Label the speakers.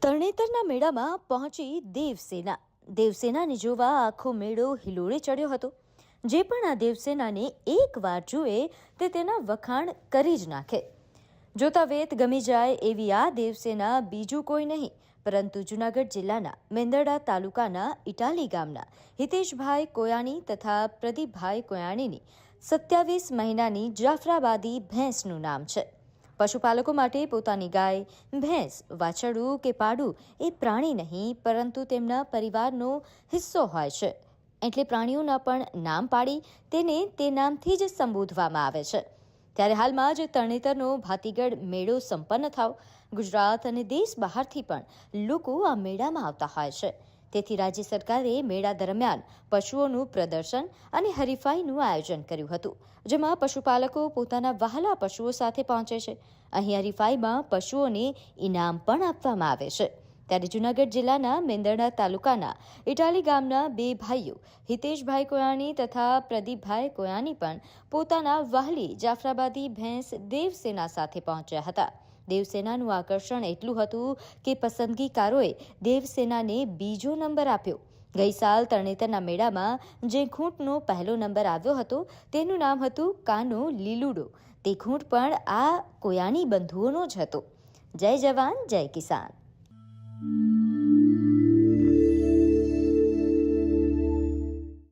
Speaker 1: તરણેતરના મેળામાં પહોંચી દેવસેના. દેવસેનાને જોવા આખો મેળો હિલોળે ચડ્યો હતો. જે પણ આ દેવસેનાને એકવાર જુએ તે તેના વખાણ કરી જ નાખે. જોતા વેત ગમી જાય એવી આ દેવસેના બીજું કોઈ નહીં પરંતુ જૂનાગઢ જિલ્લાના મેંદરડા તાલુકાના ઇટાલી ગામના હિતેશભાઈ કોયાણી તથા પ્રદીપભાઈ કોયાણીની 27 મહિનાની જાફરાબાદી ભેંસનું નામ છે. પશુપાલકો માટે પોતાની ગાય, ભેંસ, વાછરડું કે પાડું એ પ્રાણી નહીં પરંતુ તેમના પરિવારનો હિસ્સો હોય છે. એટલે પ્રાણીઓના પણ નામ પાડી તેને તે નામથી જ સંબોધવામાં આવે છે. ત્યારે હાલમાં જ તરણેતરનો ભાતીગઢ મેળો સંપન્ન થાવ ગુજરાત અને દેશ બહારથી પણ લોકો આ મેળામાં આવતા હોય છે. તેથી રાજ્ય સરકારે મેળા દરમિયાન પશુઓનું પ્રદર્શન અને હરીફાઈનું આયોજન કર્યું હતું, જેમાં પશુપાલકો પોતાના વહાલા પશુઓ સાથે પહોંચે છે. અહીં હરીફાઈમાં પશુઓને ઇનામ પણ આપવામાં આવે છે. ત્યારે જૂનાગઢ જિલ્લાના મેંદરડા તાલુકાના ઇટાલી ગામના બે ભાઈઓ હિતેશભાઈ કોયાણી તથા પ્રદીપભાઈ કોયાણી પણ પોતાના વહાલી જાફરાબાદી ભેંસ દેવસેના સાથે પહોંચ્યા હતા. દેવસેનાનું આકર્ષણ એટલું હતું કે પસંદગીકારોએ દેવસેનાને બીજો નંબર આપ્યો. ગઈ સાલ તરણેતરના મેળામાં જે ખૂંટનો પહેલો નંબર આવ્યો હતો તેનું નામ હતું કાનો લીલુડો. તે ખૂંટ પણ આ કોયાણી બંધુઓનો જ હતો. જય જવાન, જય કિસાન.